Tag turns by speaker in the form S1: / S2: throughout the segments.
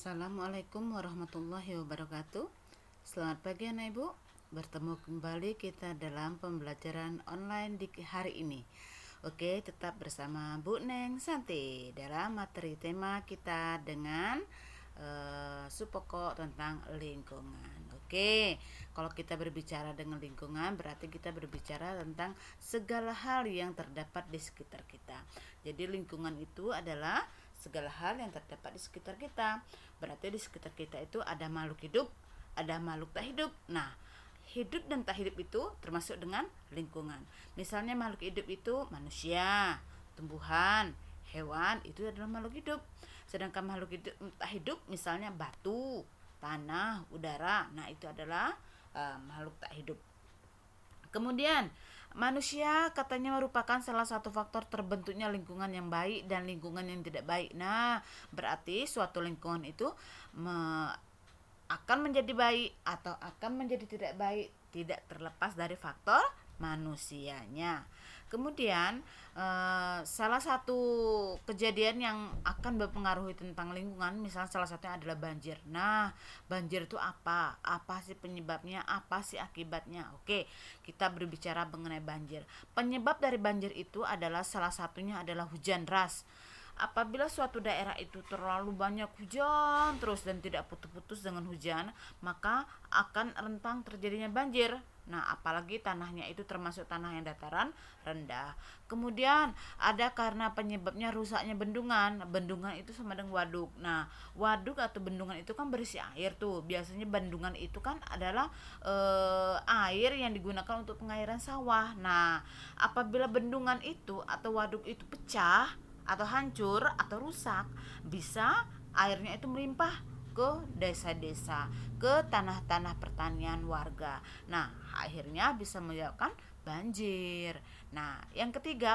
S1: Assalamualaikum warahmatullahi wabarakatuh. Selamat pagi anak ibu. Bertemu kembali kita dalam pembelajaran online di hari ini. Oke, tetap bersama Bu Neng Santi dalam materi tema kita dengan subpokok tentang lingkungan. Oke, kalau kita berbicara dengan lingkungan berarti kita berbicara tentang segala hal yang terdapat di sekitar kita. Jadi lingkungan itu adalah segala hal yang terdapat di sekitar kita. Berarti di sekitar kita itu ada makhluk hidup, ada makhluk tak hidup. Nah, hidup dan tak hidup itu termasuk dengan lingkungan. Misalnya makhluk hidup itu manusia, tumbuhan, hewan, itu adalah makhluk hidup. Sedangkan makhluk hidup tak hidup misalnya batu, tanah, udara. Nah, itu adalah makhluk tak hidup. Kemudian, manusia katanya merupakan salah satu faktor terbentuknya lingkungan yang baik dan lingkungan yang tidak baik. Nah, berarti suatu lingkungan itu akan menjadi baik atau akan menjadi tidak baik, tidak terlepas dari faktor manusianya. Kemudian salah satu kejadian yang akan mempengaruhi tentang lingkungan, misalnya salah satunya adalah banjir. Nah, banjir itu apa? Apa sih penyebabnya? Apa sih akibatnya? Oke, kita berbicara mengenai banjir. Penyebab dari banjir itu adalah salah satunya adalah hujan deras. Apabila suatu daerah itu terlalu banyak hujan terus dan tidak putus-putus dengan hujan, maka akan rentan terjadinya banjir. Nah, apalagi tanahnya itu termasuk tanah yang dataran rendah. Kemudian ada karena penyebabnya rusaknya bendungan. Bendungan itu sama dengan waduk. Nah, waduk atau bendungan itu kan berisi air tuh. Biasanya bendungan itu kan adalah air yang digunakan untuk pengairan sawah. Nah, apabila bendungan itu atau waduk itu pecah atau hancur atau rusak, bisa airnya itu melimpah ke desa-desa, ke tanah-tanah pertanian warga. Nah, akhirnya bisa menyebabkan banjir. Nah,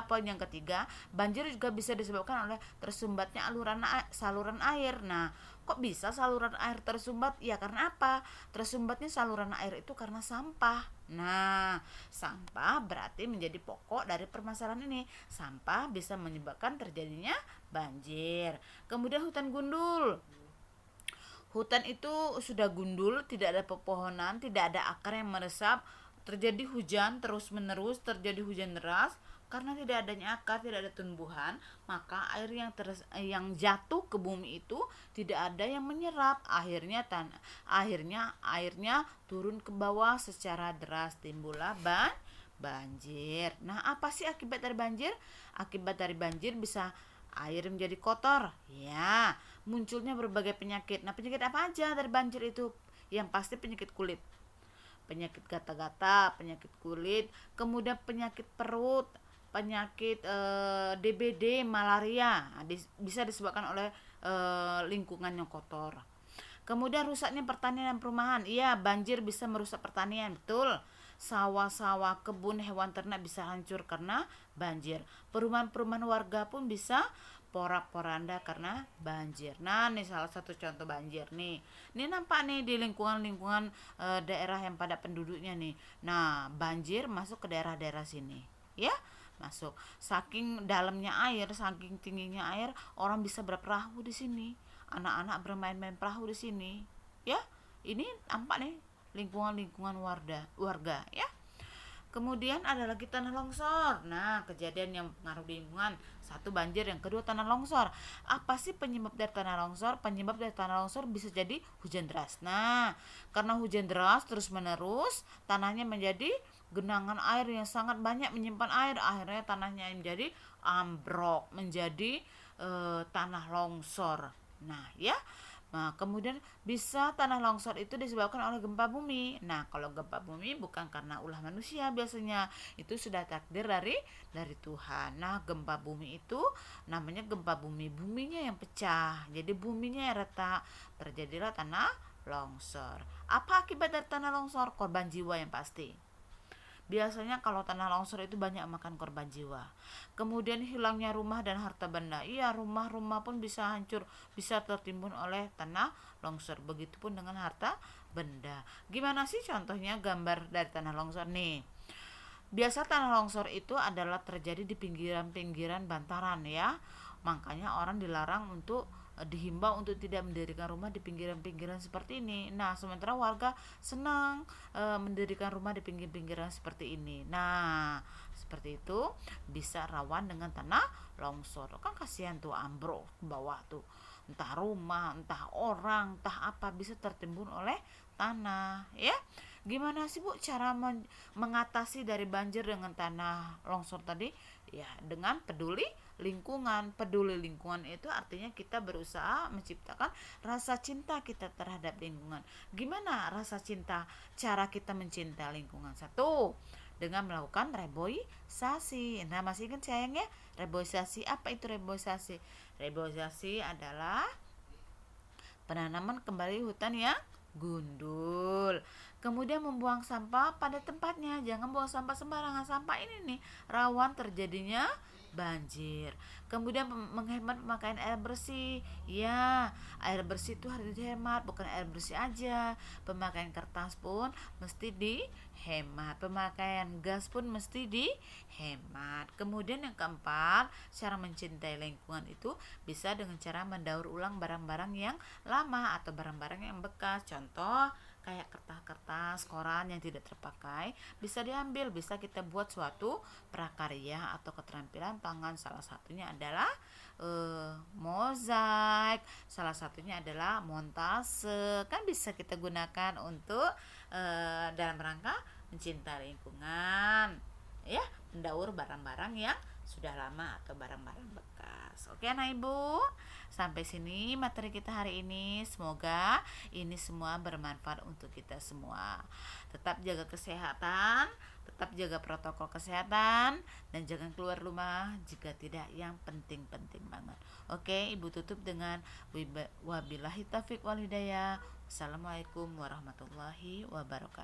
S1: poin yang ketiga, banjir juga bisa disebabkan oleh tersumbatnya saluran air. Nah, kok bisa saluran air tersumbat? Ya karena apa? Tersumbatnya saluran air itu karena sampah. Nah, sampah berarti menjadi pokok dari permasalahan ini. Sampah bisa menyebabkan terjadinya banjir. Kemudian hutan gundul. Hutan itu sudah gundul, tidak ada pepohonan, tidak ada akar yang meresap, terjadi hujan terus-menerus, terjadi hujan deras. Karena tidak adanya akar, tidak ada tumbuhan, maka air yang jatuh ke bumi itu tidak ada yang menyerap. Akhirnya airnya turun ke bawah secara deras, timbullah banjir. Nah, apa sih akibat dari banjir? Akibat dari banjir bisa air menjadi kotor. Ya, munculnya berbagai penyakit. Nah, penyakit apa aja dari banjir itu? Yang pasti penyakit kulit. Penyakit gata-gata, penyakit kulit, kemudian penyakit perut, penyakit DBD, malaria. Bisa disebabkan oleh lingkungan yang kotor. Kemudian rusaknya pertanian dan perumahan. Iya, banjir bisa merusak pertanian, betul. Sawah-sawah, kebun, hewan ternak bisa hancur karena banjir. Perumahan-perumahan warga pun bisa porak-poranda karena banjir. Nah, ini salah satu contoh banjir nih. Ini nampak nih di lingkungan-lingkungan daerah yang padat penduduknya nih. Nah, banjir masuk ke daerah-daerah sini. Ya, masuk. Saking dalamnya air, saking tingginya air, orang bisa berperahu di sini. Anak-anak bermain-main perahu di sini. Ya, ini nampak nih lingkungan-lingkungan warga ya. Kemudian ada lagi tanah longsor. Nah, kejadian yang mempengaruhi lingkungan. Satu, banjir, yang kedua tanah longsor. Apa sih penyebab dari tanah longsor? Penyebab dari tanah longsor bisa jadi hujan deras. Nah, karena hujan deras terus-menerus, tanahnya menjadi genangan air yang sangat banyak menyimpan air. Akhirnya tanahnya menjadi ambrok, menjadi tanah longsor. Nah, ya. Nah, kemudian bisa tanah longsor itu disebabkan oleh gempa bumi. Nah, kalau gempa bumi bukan karena ulah manusia biasanya, itu sudah takdir dari Tuhan. Nah, gempa bumi itu namanya gempa bumi, buminya yang pecah. Jadi buminya yang retak, terjadilah tanah longsor. Apa akibat dari tanah longsor? Korban jiwa yang pasti. Biasanya kalau tanah longsor itu banyak makan korban jiwa. Kemudian hilangnya rumah dan harta benda. Iya, rumah-rumah pun bisa hancur, bisa tertimbun oleh tanah longsor. Begitupun dengan harta benda. Gimana sih contohnya gambar dari tanah longsor nih? Biasa tanah longsor itu adalah terjadi di pinggiran-pinggiran bantaran ya. Makanya orang dilarang untuk dihimbau untuk tidak mendirikan rumah di pinggiran-pinggiran seperti ini. Nah, sementara warga senang mendirikan rumah di pinggir-pinggiran seperti ini. Nah, seperti itu bisa rawan dengan tanah longsor. Kan kasihan tuh ambruk ke bawah tuh. Entah rumah, entah orang, entah apa bisa tertimbun oleh tanah, ya. Gimana sih Bu cara mengatasi dari banjir dengan tanah longsor tadi? Ya, dengan peduli lingkungan. Peduli lingkungan itu artinya kita berusaha menciptakan rasa cinta kita terhadap lingkungan. Gimana rasa cinta? Cara kita mencintai lingkungan. Satu, dengan melakukan reboisasi. Nah, masih ingat sayangnya reboisasi? Apa itu reboisasi? Reboisasi adalah penanaman kembali hutan yang gundul. Kemudian membuang sampah pada tempatnya. Jangan buang sampah sembarangan. Sampah ini nih rawan terjadinya banjir. Kemudian menghemat pemakaian air bersih. Ya, air bersih itu harus dihemat, bukan air bersih aja. Pemakaian kertas pun mesti dihemat. Pemakaian gas pun mesti dihemat. Kemudian yang keempat, cara mencintai lingkungan itu bisa dengan cara mendaur ulang barang-barang yang lama atau barang-barang yang bekas. Contoh kayak kertas-kertas, koran yang tidak terpakai bisa diambil, bisa kita buat suatu prakarya atau keterampilan tangan. Salah satunya adalah mozaik, salah satunya adalah montase. Kan bisa kita gunakan untuk dalam rangka mencintai lingkungan, ya, mendaur barang-barang yang sudah lama atau barang-barang bekas. Oke anak ibu, sampai sini materi kita hari ini. Semoga ini semua bermanfaat untuk kita semua. Tetap jaga kesehatan, tetap jaga protokol kesehatan, dan jangan keluar rumah jika tidak yang penting-penting banget. Oke, ibu tutup dengan wabillahi taufiq wal hidayah. Assalamualaikum warahmatullahi wabarakatuh.